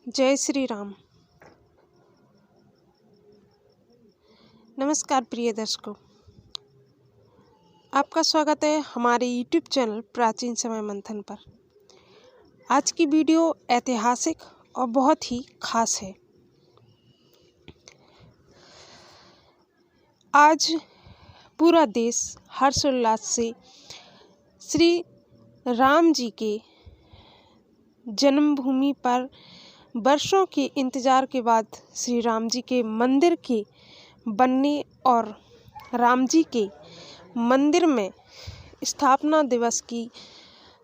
जय श्री राम। नमस्कार प्रिय दर्शकों, आपका स्वागत है हमारे YouTube चैनल प्राचीन समय मंथन पर। आज की वीडियो ऐतिहासिक और बहुत ही खास है। आज पूरा देश हर्षोल्लास से श्री राम जी के जन्मभूमि पर वर्षों के इंतजार के बाद श्री राम जी के मंदिर के बनने और राम जी के मंदिर में स्थापना दिवस की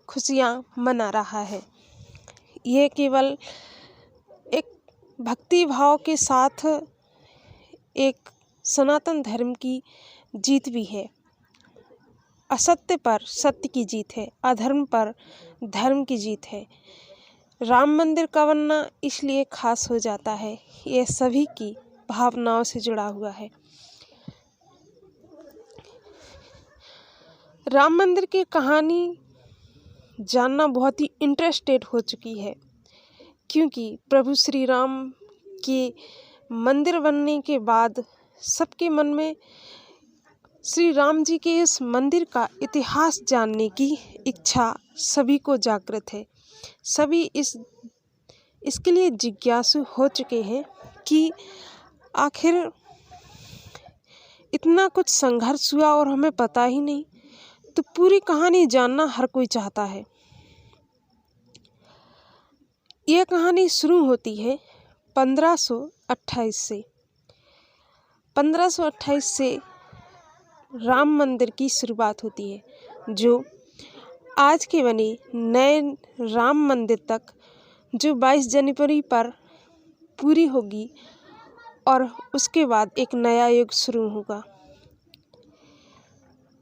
खुशियां मना रहा है। यह केवल एक भक्ति भाव के साथ एक सनातन धर्म की जीत भी है। असत्य पर सत्य की जीत है, अधर्म पर धर्म की जीत है। राम मंदिर का बनना इसलिए खास हो जाता है, ये सभी की भावनाओं से जुड़ा हुआ है। राम मंदिर की कहानी जानना बहुत ही इंटरेस्टेड हो चुकी है, क्योंकि प्रभु श्री राम के मंदिर बनने के बाद सबके मन में श्री राम जी के इस मंदिर का इतिहास जानने की इच्छा सभी को जागृत है। सभी इसके लिए जिज्ञासु हो चुके हैं कि आखिर इतना कुछ संघर्ष हुआ और हमें पता ही नहीं, तो पूरी कहानी जानना हर कोई चाहता है। यह कहानी शुरू होती है 1528 से। 1528 से राम मंदिर की शुरुआत होती है, जो आज के बने नए राम मंदिर तक जो 22 जनवरी पर पूरी होगी और उसके बाद एक नया युग शुरू होगा।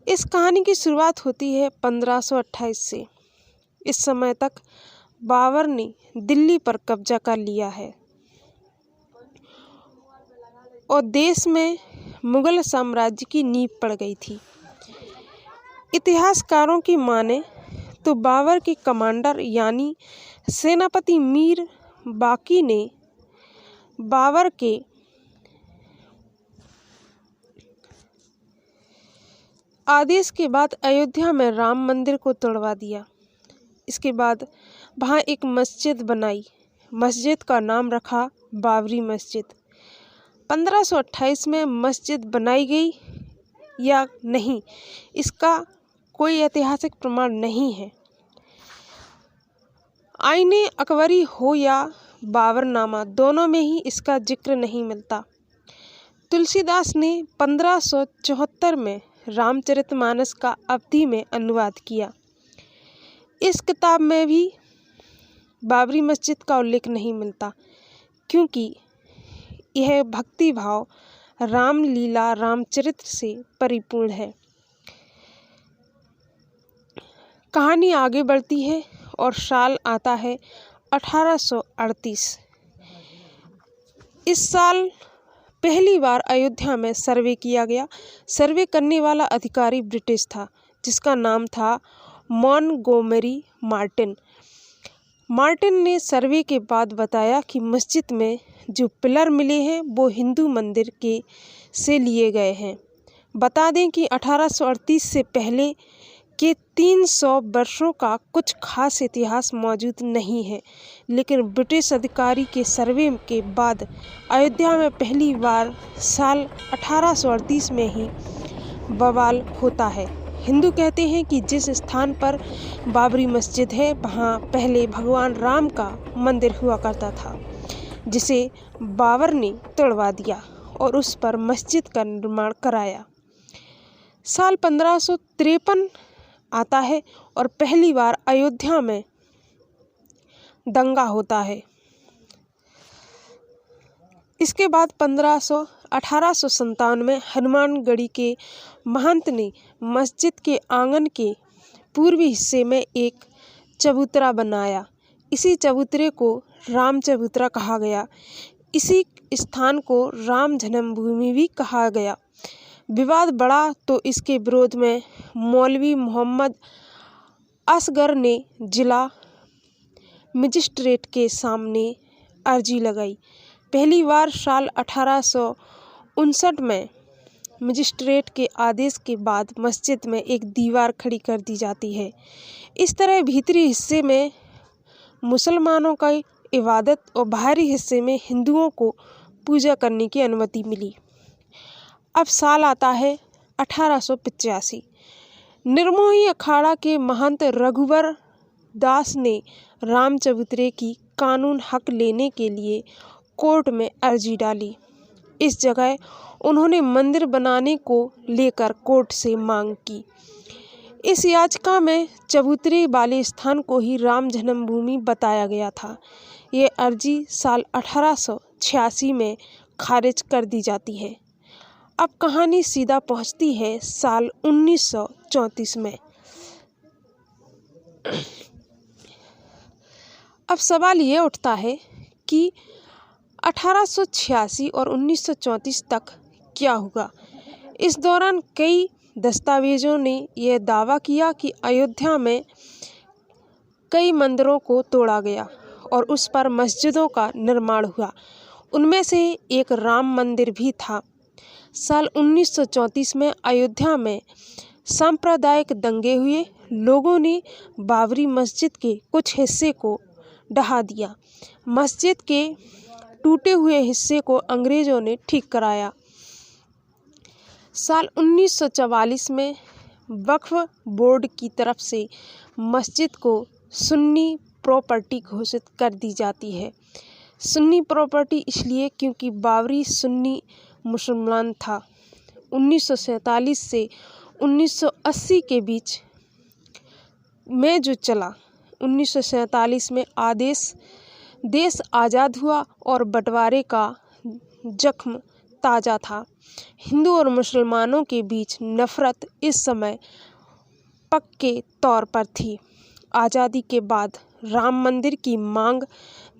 इस कहानी की शुरुआत होती है 1528 से। इस समय तक बाबर ने दिल्ली पर कब्जा कर लिया है और देश में मुगल साम्राज्य की नींव पड़ गई थी। इतिहासकारों की माने तो बाबर के कमांडर यानी सेनापति मीर बाकी ने बाबर के आदेश के बाद अयोध्या में राम मंदिर को तोड़वा दिया। इसके बाद वहाँ एक मस्जिद बनाई। मस्जिद का नाम रखा बाबरी मस्जिद। 1528 में मस्जिद बनाई गई या नहीं, इसका कोई ऐतिहासिक प्रमाण नहीं है। आईने अकबरी हो या बाबरनामा, दोनों में ही इसका जिक्र नहीं मिलता। तुलसीदास ने 1574 में रामचरितमानस का अवधी में अनुवाद किया। इस किताब में भी बाबरी मस्जिद का उल्लेख नहीं मिलता, क्योंकि यह भक्ति भाव रामलीला रामचरित्र से परिपूर्ण है। कहानी आगे बढ़ती है और साल आता है 1838। इस साल पहली बार अयोध्या में सर्वे किया गया। सर्वे करने वाला अधिकारी ब्रिटिश था, जिसका नाम था मॉन्टगोमरी मार्टिन। मार्टिन ने सर्वे के बाद बताया कि मस्जिद में जो पिलर मिले हैं वो हिंदू मंदिर के से लिए गए हैं। बता दें कि 1838 से पहले के 300 वर्षों का कुछ खास इतिहास मौजूद नहीं है, लेकिन ब्रिटिश अधिकारी के सर्वे के बाद अयोध्या में पहली बार साल 1838 में ही बवाल होता है। हिंदू कहते हैं कि जिस स्थान पर बाबरी मस्जिद है वहाँ पहले भगवान राम का मंदिर हुआ करता था, जिसे बाबर ने तोड़वा दिया और उस पर मस्जिद का निर्माण कराया। साल 1553 आता है और पहली बार अयोध्या में दंगा होता है। इसके बाद 1857 में हनुमानगढ़ी के महंत ने मस्जिद के आंगन के पूर्वी हिस्से में एक चबूतरा बनाया। इसी चबूतरे को राम चबूतरा कहा गया। इसी स्थान को राम जन्मभूमि भी कहा गया। विवाद बढ़ा तो इसके विरोध में मौलवी मोहम्मद असगर ने जिला मजिस्ट्रेट के सामने अर्जी लगाई। पहली बार साल 1859 में मजिस्ट्रेट के आदेश के बाद मस्जिद में एक दीवार खड़ी कर दी जाती है। इस तरह भीतरी हिस्से में मुसलमानों का इबादत और बाहरी हिस्से में हिंदुओं को पूजा करने की अनुमति मिली। अब साल आता है 1885। निर्मोही अखाड़ा के महंत रघुवर दास ने राम चबूतरे की कानून हक लेने के लिए कोर्ट में अर्जी डाली। इस जगह उन्होंने मंदिर बनाने को लेकर कोर्ट से मांग की। इस याचिका में चबूतरे वाले स्थान को ही राम जन्मभूमि बताया गया था। ये अर्जी साल 1886 में खारिज कर दी जाती है। अब कहानी सीधा पहुंचती है साल 1934 में। अब सवाल ये उठता है कि 1886 और 1934 तक क्या हुआ। इस दौरान कई दस्तावेजों ने यह दावा किया कि अयोध्या में कई मंदिरों को तोड़ा गया और उस पर मस्जिदों का निर्माण हुआ। उनमें से एक राम मंदिर भी था। साल 1934 में अयोध्या में सांप्रदायिक दंगे हुए। लोगों ने बाबरी मस्जिद के कुछ हिस्से को ढहा दिया। मस्जिद के टूटे हुए हिस्से को अंग्रेजों ने ठीक कराया। साल 1944 में वक्फ बोर्ड की तरफ से मस्जिद को सुन्नी प्रॉपर्टी घोषित कर दी जाती है। सुन्नी प्रॉपर्टी इसलिए क्योंकि बाबरी सुन्नी मुसलमान था। 1947 से 1980 के बीच में जो चला, 1947 में देश आज़ाद हुआ और बंटवारे का जख्म ताज़ा था। हिंदू और मुसलमानों के बीच नफरत इस समय पक्के तौर पर थी। आज़ादी के बाद राम मंदिर की मांग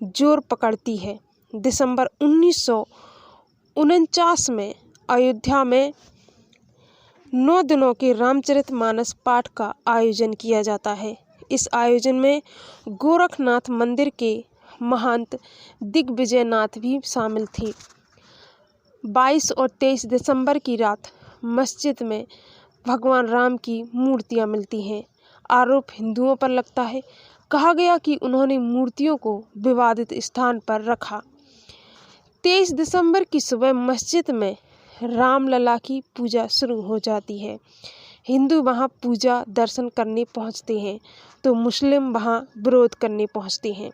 जोर पकड़ती है। दिसंबर 1949 में अयोध्या में 9 दिनों के रामचरितमानस पाठ का आयोजन किया जाता है। इस आयोजन में गोरखनाथ मंदिर के महंत दिग्विजयनाथ भी शामिल थे। 22 और 23 दिसंबर की रात मस्जिद में भगवान राम की मूर्तियां मिलती हैं। आरोप हिंदुओं पर लगता है। कहा गया कि उन्होंने मूर्तियों को विवादित स्थान पर रखा। 23 दिसंबर की सुबह मस्जिद में रामलला की पूजा शुरू हो जाती है। हिंदू वहां पूजा दर्शन करने पहुंचते हैं तो मुस्लिम वहां विरोध करने पहुंचते हैं।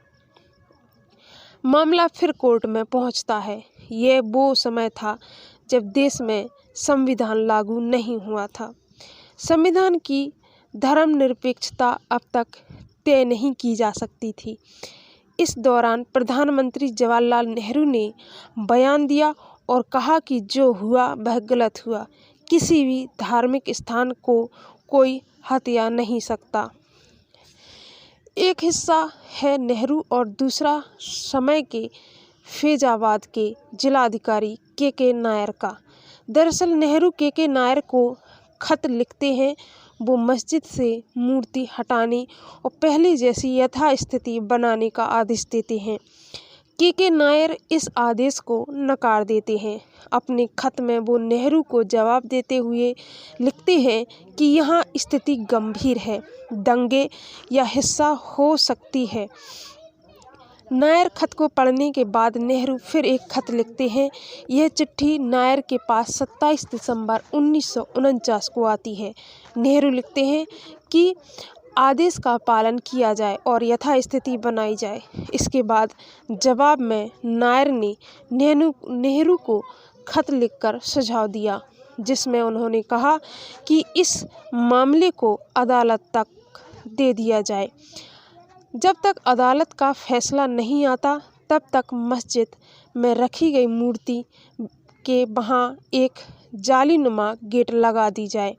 मामला फिर कोर्ट में पहुंचता है। यह वो समय था जब देश में संविधान लागू नहीं हुआ था। संविधान की धर्मनिरपेक्षता अब तक तय नहीं की जा सकती थी। इस दौरान प्रधानमंत्री जवाहरलाल नेहरू ने बयान दिया और कहा कि जो हुआ वह गलत हुआ। किसी भी धार्मिक स्थान को कोई हत्या नहीं सकता। एक हिस्सा है नेहरू और दूसरा समय के फैजाबाद के जिलाधिकारी के नायर का। दरअसल नेहरू के नायर को खत लिखते हैं। वो मस्जिद से मूर्ति हटाने और पहले जैसी यथास्थिति बनाने का आदेश देते हैं। के नायर इस आदेश को नकार देते हैं। अपने खत में वो नेहरू को जवाब देते हुए लिखते हैं कि यहाँ स्थिति गंभीर है, दंगे या हिंसा हो सकती है। नायर खत को पढ़ने के बाद नेहरू फिर एक खत लिखते हैं। यह चिट्ठी नायर के पास 27 दिसंबर 1949 को आती है। नेहरू लिखते हैं कि आदेश का पालन किया जाए और यथास्थिति बनाई जाए। इसके बाद जवाब में नायर ने नेहरू को खत लिखकर सुझाव दिया, जिसमें उन्होंने कहा कि इस मामले को अदालत तक दे दिया जाए। जब तक अदालत का फैसला नहीं आता तब तक मस्जिद में रखी गई मूर्ति के वहां एक जालीनुमा गेट लगा दी जाए।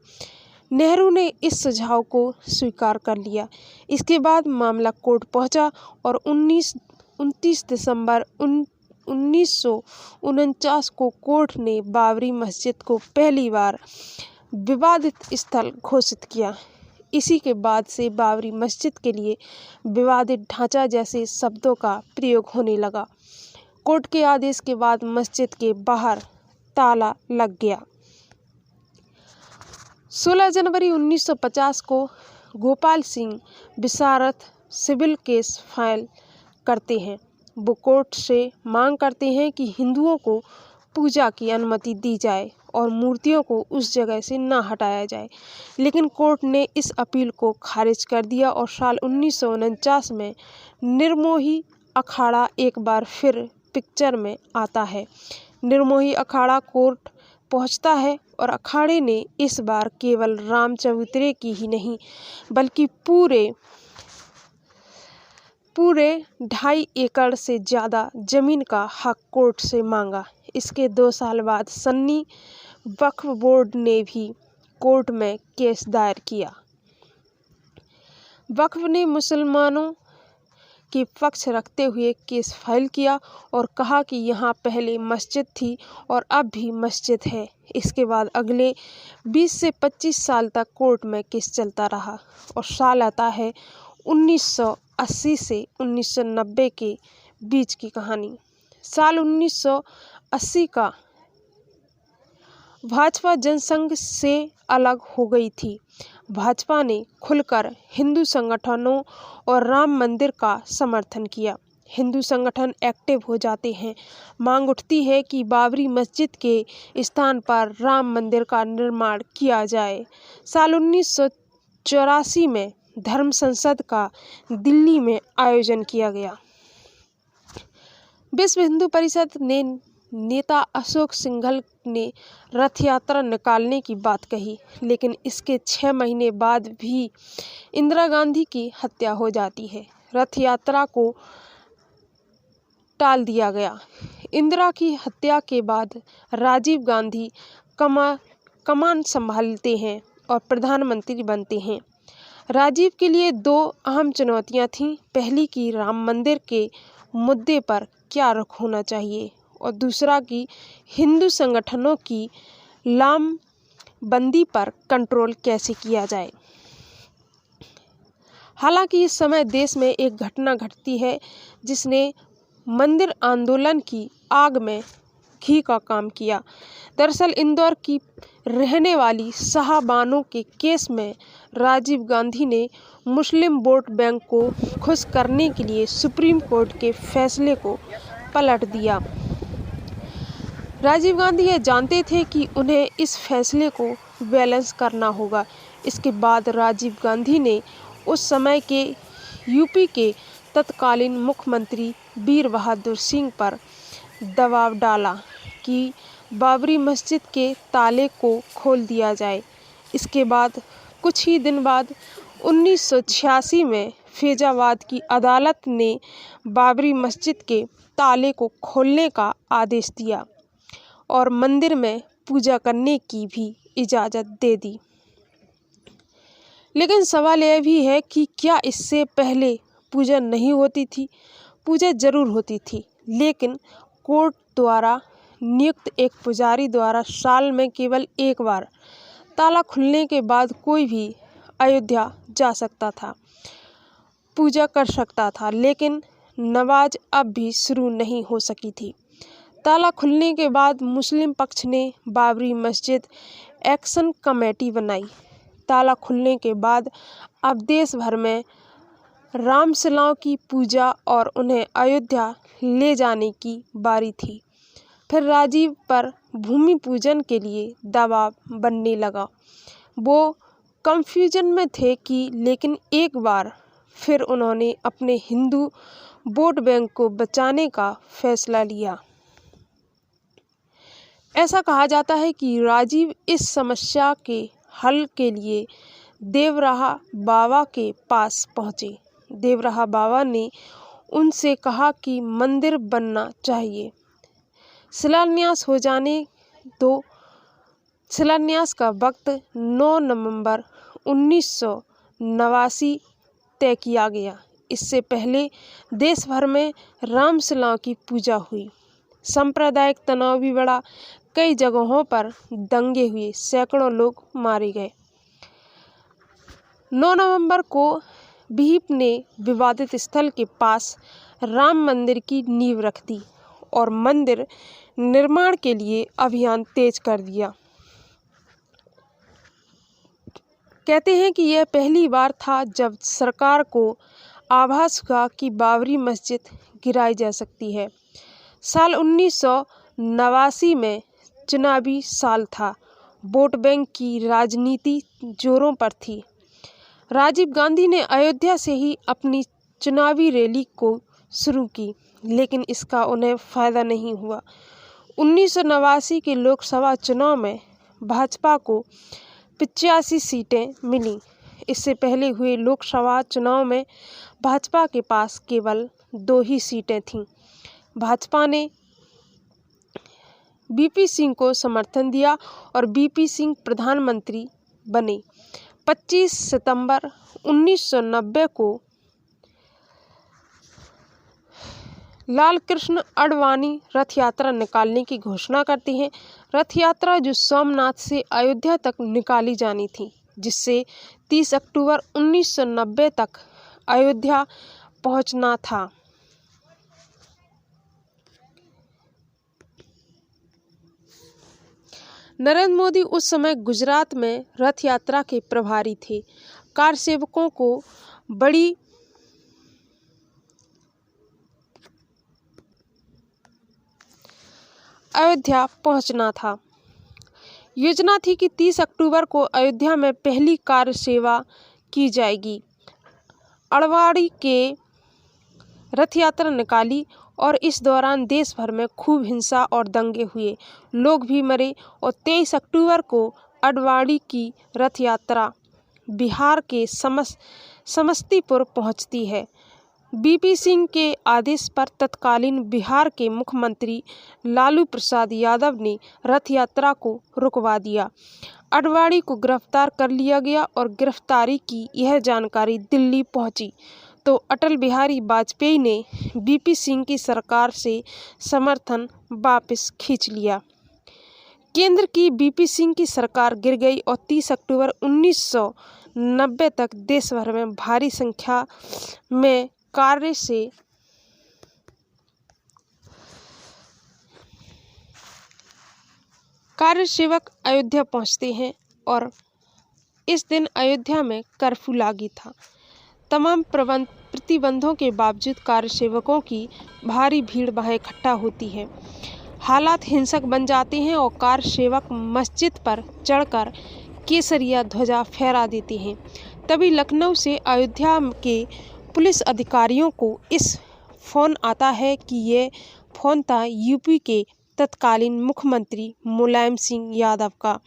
नेहरू ने इस सुझाव को स्वीकार कर लिया। इसके बाद मामला कोर्ट पहुंचा और 29 दिसंबर 1949 को कोर्ट ने बाबरी मस्जिद को पहली बार विवादित स्थल घोषित किया। इसी के बाद से बाबरी मस्जिद के लिए विवादित ढांचा जैसे शब्दों का प्रयोग होने लगा। कोर्ट के आदेश के बाद मस्जिद के बाहर ताला लग गया। 16 जनवरी 1950 को गोपाल सिंह विशारद सिविल केस फाइल करते हैं। वो कोर्ट से मांग करते हैं कि हिंदुओं को पूजा की अनुमति दी जाए और मूर्तियों को उस जगह से न हटाया जाए, लेकिन कोर्ट ने इस अपील को खारिज कर दिया और साल 1949 में निर्मोही अखाड़ा एक बार फिर पिक्चर में आता है। निर्मोही अखाड़ा कोर्ट पहुंचता है और अखाड़े ने इस बार केवल राम चबूतरे की ही नहीं बल्कि पूरे 2.5 एकड़ से ज़्यादा जमीन का हक कोर्ट से मांगा। इसके 2 साल बाद सन्नी वक्फ बोर्ड ने भी कोर्ट में केस दायर किया। वक्फ ने मुसलमानों के पक्ष रखते हुए केस फाइल किया और कहा कि यहाँ पहले मस्जिद थी और अब भी मस्जिद है। इसके बाद अगले 20 से 25 साल तक कोर्ट में केस चलता रहा और साल आता है 1980 से 1990 के बीच की कहानी। साल 1980 का भाजपा जनसंघ से अलग हो गई थी। भाजपा ने खुलकर हिंदू संगठनों और राम मंदिर का समर्थन किया। हिंदू संगठन एक्टिव हो जाते हैं। मांग उठती है कि बाबरी मस्जिद के स्थान पर राम मंदिर का निर्माण किया जाए। साल 1984 में धर्म संसद का दिल्ली में आयोजन किया गया। विश्व हिंदू परिषद ने नेता अशोक सिंघल ने रथ यात्रा निकालने की बात कही, लेकिन इसके 6 महीने बाद भी इंदिरा गांधी की हत्या हो जाती है। रथ यात्रा को टाल दिया गया। इंदिरा की हत्या के बाद राजीव गांधी कमान संभालते हैं और प्रधानमंत्री बनते हैं। राजीव के लिए 2 अहम चुनौतियां थीं। पहली कि राम मंदिर के मुद्दे पर क्या रुख होना चाहिए और दूसरा कि हिंदू संगठनों की लामबंदी पर कंट्रोल कैसे किया जाए। हालांकि इस समय देश में एक घटना घटती है जिसने मंदिर आंदोलन की आग में घी का काम किया। दरअसल इंदौर की रहने वाली शाहबानो के केस में राजीव गांधी ने मुस्लिम वोट बैंक को खुश करने के लिए सुप्रीम कोर्ट के फैसले को पलट दिया। राजीव गांधी ये जानते थे कि उन्हें इस फैसले को बैलेंस करना होगा। इसके बाद राजीव गांधी ने उस समय के यूपी के तत्कालीन मुख्यमंत्री वीर बहादुर सिंह पर दबाव डाला कि बाबरी मस्जिद के ताले को खोल दिया जाए। इसके बाद कुछ ही दिन बाद 1986 में फैजाबाद की अदालत ने बाबरी मस्जिद के ताले को खोलने का आदेश दिया और मंदिर में पूजा करने की भी इजाज़त दे दी। लेकिन सवाल यह भी है कि क्या इससे पहले पूजा नहीं होती थी? पूजा जरूर होती थी, लेकिन कोर्ट द्वारा नियुक्त एक पुजारी द्वारा साल में केवल एक बार ताला खुलने के बाद कोई भी अयोध्या जा सकता था, पूजा कर सकता था, लेकिन नमाज अब भी शुरू नहीं हो सकी थी। ताला खुलने के बाद मुस्लिम पक्ष ने बाबरी मस्जिद एक्शन कमेटी बनाई। ताला खुलने के बाद अब देश भर में रामशिलाओं की पूजा और उन्हें अयोध्या ले जाने की बारी थी। फिर राजीव पर भूमि पूजन के लिए दबाव बनने लगा। वो कंफ्यूजन में थे कि लेकिन एक बार फिर उन्होंने अपने हिंदू वोट बैंक को बचाने का फैसला लिया। ऐसा कहा जाता है कि राजीव इस समस्या के हल के लिए देवराहा बाबा के पास पहुँचे। देवराहा बाबा ने उनसे कहा कि मंदिर बनना चाहिए, शिलान्यास हो जाने दो। शिलान्यास का वक्त 9 नवंबर 1989 तय किया गया। इससे पहले देश भर में रामशिलाओं की पूजा हुई। सांप्रदायिक तनाव भी बढ़ा। कई जगहों पर दंगे हुए, सैकड़ों लोग मारे गए। 9 नवंबर को बिहिप ने विवादित स्थल के पास राम मंदिर की नींव रख दी और मंदिर निर्माण के लिए अभियान तेज कर दिया। कहते हैं कि यह पहली बार था जब सरकार को आभास हुआ कि बाबरी मस्जिद गिराई जा सकती है। साल 1989 में चुनावी साल था। वोट बैंक की राजनीति जोरों पर थी। राजीव गांधी ने अयोध्या से ही अपनी चुनावी रैली को शुरू की, लेकिन इसका उन्हें फायदा नहीं हुआ। 1989 के लोकसभा चुनाव में भाजपा को 85 सीटें मिलीं। इससे पहले हुए लोकसभा चुनाव में भाजपा के पास केवल 2 ही सीटें थीं। भाजपा ने बीपी सिंह को समर्थन दिया और बीपी सिंह प्रधानमंत्री बने। 25 सितंबर 1990 को लाल कृष्ण आडवाणी रथ यात्रा निकालने की घोषणा करते हैं। रथ यात्रा जो सोमनाथ से अयोध्या तक निकाली जानी थी, जिससे 30 अक्टूबर 1990 तक अयोध्या पहुंचना था। नरेंद्र मोदी उस समय गुजरात में रथ यात्रा के प्रभारी थे। कार सेवकों को बड़ी अयोध्या पहुंचना था। योजना थी कि 30 अक्टूबर को अयोध्या में पहली कार सेवा की जाएगी। आडवाणी के रथ यात्रा निकाली और इस दौरान देश भर में खूब हिंसा और दंगे हुए, लोग भी मरे और 23 अक्टूबर को आडवाणी की रथ यात्रा बिहार के समस्तीपुर पहुंचती है। बीपी सिंह के आदेश पर तत्कालीन बिहार के मुख्यमंत्री लालू प्रसाद यादव ने रथ यात्रा को रुकवा दिया। आडवाणी को गिरफ्तार कर लिया गया और गिरफ्तारी की यह जानकारी दिल्ली पहुंची तो अटल बिहारी वाजपेयी ने बीपी सिंह की सरकार से समर्थन वापस खींच लिया। केंद्र की बीपी सिंह की सरकार गिर गई और 30 अक्टूबर 1990 तक देश भर में भारी संख्या में कार्य सेवक अयोध्या पहुंचते हैं और इस दिन अयोध्या में कर्फ्यू लागू था। तमाम प्रतिबंधों के बावजूद कार्य सेवकों की भारी भीड़ वहां इकट्ठा होती है। हालात हिंसक बन जाते हैं और कार्य सेवक मस्जिद पर चढ़कर केसरिया ध्वजा फहरा देते हैं। तभी लखनऊ से अयोध्या के पुलिस अधिकारियों को इस फोन आता है कि ये फोन था यूपी के तत्कालीन मुख्यमंत्री मुलायम सिंह यादव का।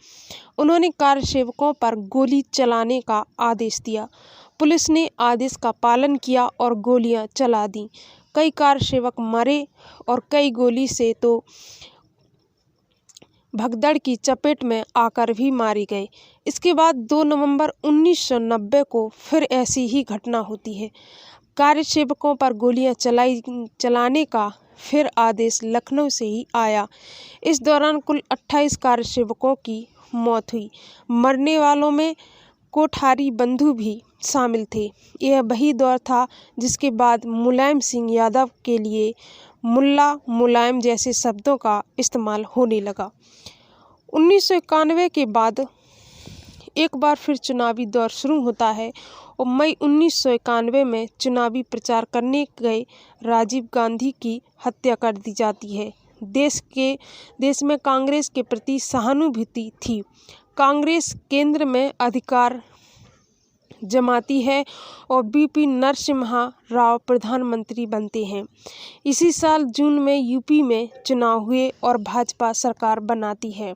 उन्होंने कार्य सेवकों पर गोली चलाने का आदेश दिया। पुलिस ने आदेश का पालन किया और गोलियां चला दी। कई कार्य सेवक मरे और कई गोली से तो भगदड़ की चपेट में आकर भी मारे गए। इसके बाद 2 नवंबर 1990 को फिर ऐसी ही घटना होती है। कार्य सेवकों पर गोलियां चलाने का फिर आदेश लखनऊ से ही आया। इस दौरान कुल 28 कार्य सेवकों की मौत हुई। मरने वालों में कोठारी बंधु भी शामिल थे। यह वही दौर था जिसके बाद मुलायम सिंह यादव के लिए मुल्ला मुलायम जैसे शब्दों का इस्तेमाल होने लगा। 1991 के बाद एक बार फिर चुनावी दौर शुरू होता है और मई 1991 में चुनावी प्रचार करने गए राजीव गांधी की हत्या कर दी जाती है। देश में कांग्रेस के प्रति सहानुभूति थी। कांग्रेस केंद्र में अधिकार जमाती है और बीपी नरसिम्हा राव प्रधानमंत्री बनते हैं। इसी साल जून में यूपी में चुनाव हुए और भाजपा सरकार बनाती है।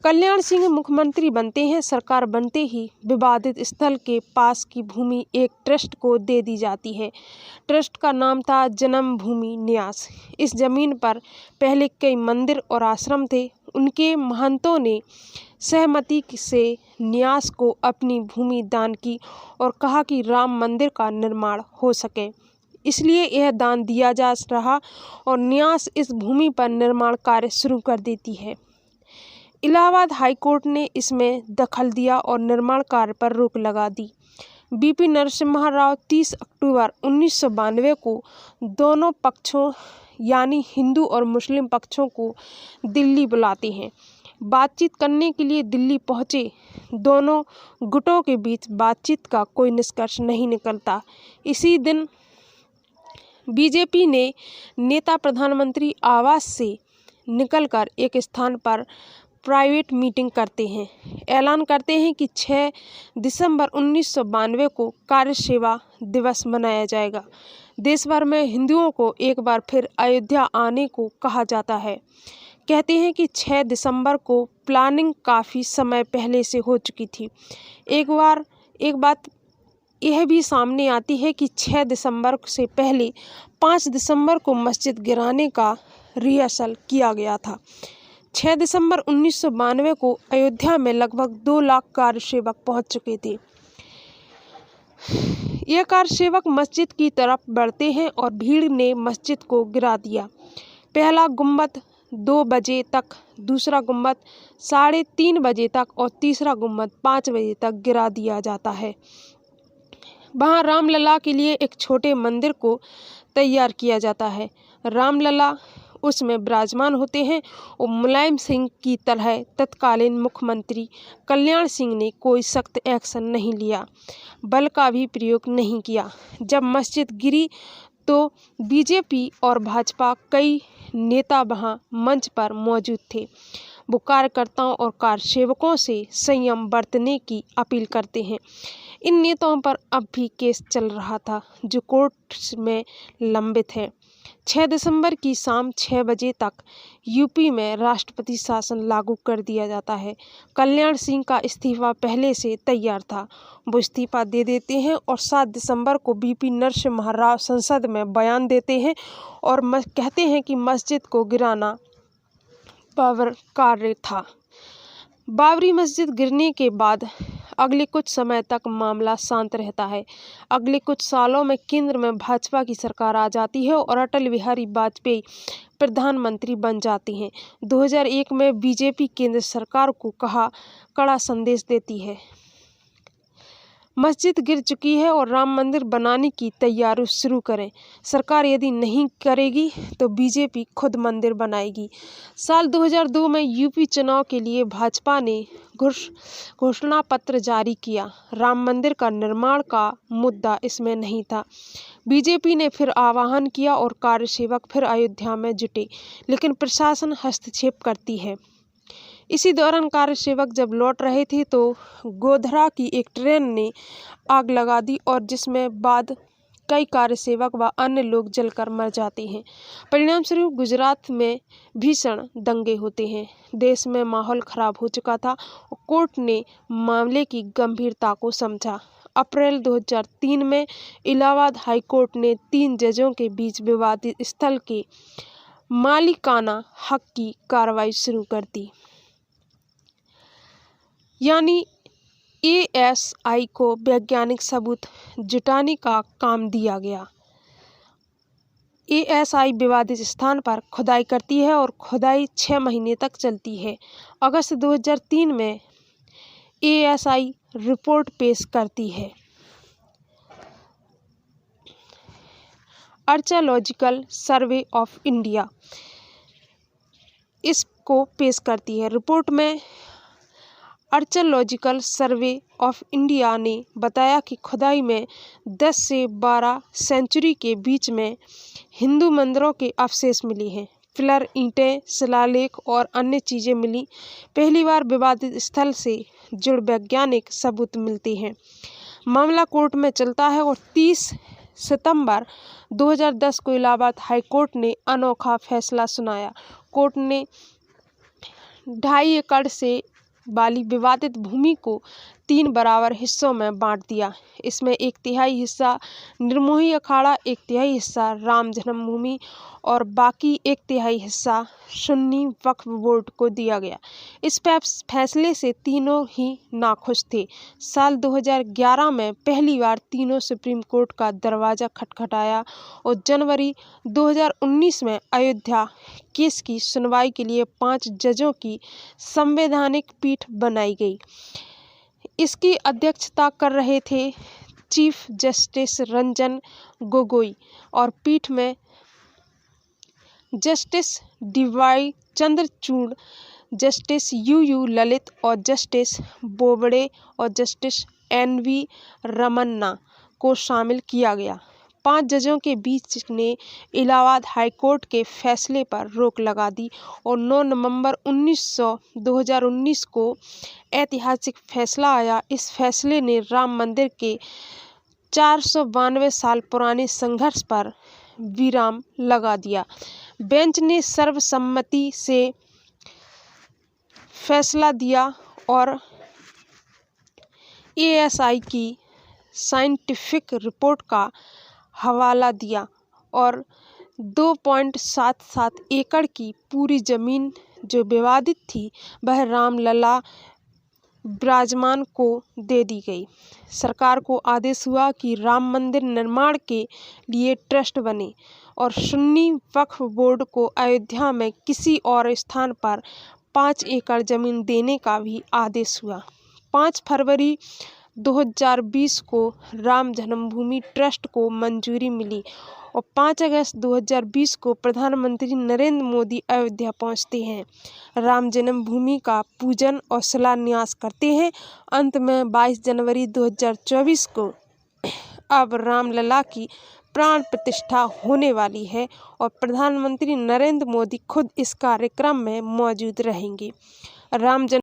कल्याण सिंह मुख्यमंत्री बनते हैं। सरकार बनते ही विवादित स्थल के पास की भूमि एक ट्रस्ट को दे दी जाती है। ट्रस्ट का नाम था जन्मभूमि न्यास। इस जमीन पर पहले कई मंदिर और आश्रम थे। उनके महंतों ने सहमति से न्यास को अपनी भूमि दान की और कहा कि राम मंदिर का निर्माण हो सके, इसलिए यह दान दिया जा रहा और न्यास इस भूमि पर निर्माण कार्य शुरू कर देती है। इलाहाबाद हाईकोर्ट ने इसमें दखल दिया और निर्माण कार्य पर रोक लगा दी। बीपी नरसिम्हा राव 30 अक्टूबर 1992 को दोनों पक्षों यानी हिंदू और मुस्लिम पक्षों को दिल्ली बुलाते हैं। बातचीत करने के लिए दिल्ली पहुंचे दोनों गुटों के बीच बातचीत का कोई निष्कर्ष नहीं निकलता। इसी दिन बीजेपी ने नेता प्रधानमंत्री आवास से निकलकर एक स्थान पर प्राइवेट मीटिंग करते हैं। ऐलान करते हैं कि 6 दिसंबर 1992 को कार्य सेवा दिवस मनाया जाएगा। देश भर में हिंदुओं को एक बार फिर अयोध्या आने को कहा जाता है। कहते हैं कि 6 दिसंबर को प्लानिंग काफ़ी समय पहले से हो चुकी थी। एक बात यह भी सामने आती है कि 6 दिसंबर से पहले 5 दिसंबर को मस्जिद गिराने का रिहर्सल किया गया था। 6 दिसंबर 1992 को अयोध्या में लगभग 2 लाख कार्य सेवक पहुंच चुके थे। ये कार्य सेवक मस्जिद की तरफ बढ़ते हैं और भीड़ ने मस्जिद को गिरा दिया। पहला गुम्बद 2 बजे तक, दूसरा गुम्बद 3:30 बजे तक और तीसरा गुम्बद 5 बजे तक गिरा दिया जाता है। वहाँ रामलला के लिए एक छोटे मंदिर को तैयार किया जाता है। रामलला उसमें विराजमान होते हैं और मुलायम सिंह की तरह तत्कालीन मुख्यमंत्री कल्याण सिंह ने कोई सख्त एक्शन नहीं लिया, बल का भी प्रयोग नहीं किया। जब मस्जिद गिरी तो बीजेपी और भाजपा कई नेता वहां मंच पर मौजूद थे। वो कार्यकर्ताओं और कार्यसेवकों से संयम बरतने की अपील करते हैं। इन नेताओं पर अब भी केस चल रहा था जो कोर्ट में लंबित है। 6 दिसंबर की शाम 6 बजे तक यूपी में राष्ट्रपति शासन लागू कर दिया जाता है। कल्याण सिंह का इस्तीफा पहले से तैयार था, वो इस्तीफा दे देते हैं और 7 दिसंबर को बीपी नरसिम्हा राव संसद में बयान देते हैं और कहते हैं कि मस्जिद को गिराना बाबर कार्य था। बाबरी मस्जिद गिरने के बाद अगले कुछ समय तक मामला शांत रहता है। अगले कुछ सालों में केंद्र में भाजपा की सरकार आ जाती है और अटल बिहारी वाजपेयी प्रधानमंत्री बन जाते हैं। 2001 में बीजेपी केंद्र सरकार को कड़ा संदेश देती है, मस्जिद गिर चुकी है और राम मंदिर बनाने की तैयारी शुरू करें। सरकार यदि नहीं करेगी तो बीजेपी खुद मंदिर बनाएगी। साल 2002 में यूपी चुनाव के लिए भाजपा ने घोषणा पत्र जारी किया। राम मंदिर का निर्माण का मुद्दा इसमें नहीं था। बीजेपी ने फिर आह्वान किया और कार्यसेवक फिर अयोध्या में जुटे, लेकिन प्रशासन हस्तक्षेप करती है। इसी दौरान कार्यसेवक जब लौट रहे थे तो गोधरा की एक ट्रेन ने आग लगा दी और जिसमें बाद कई कार्यसेवक व अन्य लोग जलकर मर जाते हैं। परिणामस्वरूप गुजरात में भीषण दंगे होते हैं। देश में माहौल खराब हो चुका था और कोर्ट ने मामले की गंभीरता को समझा। अप्रैल 2003 में इलाहाबाद हाईकोर्ट ने 3 जजों के बीच विवादित स्थल के मालिकाना हक की कार्रवाई शुरू कर दी, यानी एएसआई को वैज्ञानिक सबूत जुटाने का काम दिया गया। एएसआई विवादित स्थान पर खुदाई करती है और खुदाई 6 महीने तक चलती है। अगस्त 2003 में एएसआई रिपोर्ट पेश करती है। आर्कियोलॉजिकल सर्वे ऑफ इंडिया इसको पेश करती है। रिपोर्ट में आर्कियोलॉजिकल सर्वे ऑफ इंडिया ने बताया कि खुदाई में 10 से 12 सेंचुरी के बीच में हिंदू मंदिरों के अवशेष मिले हैं। पिलर, ईंटें, शिलालेख और अन्य चीज़ें मिली। पहली बार विवादित स्थल से जुड़े वैज्ञानिक सबूत मिलते हैं। मामला कोर्ट में चलता है और 30 सितंबर 2010 को इलाहाबाद हाईकोर्ट ने अनोखा फैसला सुनाया। कोर्ट ने 2.5 एकड़ से वाली विवादित भूमि को 3 बराबर हिस्सों में बांट दिया। इसमें 1/3 हिस्सा निर्मोही अखाड़ा, 1/3 हिस्सा राम जन्मभूमि और बाकी 1/3 हिस्सा सुन्नी वक्फ बोर्ड को दिया गया। इस फैसले से तीनों ही नाखुश थे। साल 2011 में पहली बार तीनों सुप्रीम कोर्ट का दरवाज़ा खटखटाया और जनवरी 2019 में अयोध्या केस की सुनवाई के लिए 5 जजों की संवैधानिक पीठ बनाई गई। इसकी अध्यक्षता कर रहे थे चीफ जस्टिस रंजन गोगोई और पीठ में justice DY Chandrachud, justice U Lalit और जस्टिस बोबड़े और जस्टिस NV रमन्ना को शामिल किया गया। 5 जजों के बीच ने इलाहाबाद हाईकोर्ट के फैसले पर रोक लगा दी और 9 नवंबर 2019 को ऐतिहासिक फैसला आया। इस फैसले ने राम मंदिर के 492 साल पुराने संघर्ष पर विराम लगा दिया। बेंच ने सर्वसम्मति से फैसला दिया और ASI की साइंटिफिक रिपोर्ट का हवाला दिया और 2.77 एकड़ की पूरी जमीन जो विवादित थी वह रामलला विराजमान को दे दी गई। सरकार को आदेश हुआ कि राम मंदिर निर्माण के लिए ट्रस्ट बने और सुन्नी वक्फ बोर्ड को अयोध्या में किसी और स्थान पर 5 एकड़ जमीन देने का भी आदेश हुआ। 5 फरवरी 2020 को राम जन्मभूमि ट्रस्ट को मंजूरी मिली और 5 अगस्त 2020 को प्रधानमंत्री नरेंद्र मोदी अयोध्या पहुंचते हैं, राम जन्मभूमि का पूजन और शिलान्यास करते हैं। अंत में 22 जनवरी 2024 को अब रामलला की प्राण प्रतिष्ठा होने वाली है और प्रधानमंत्री नरेंद्र मोदी खुद इस कार्यक्रम में मौजूद रहेंगे। राम जन्म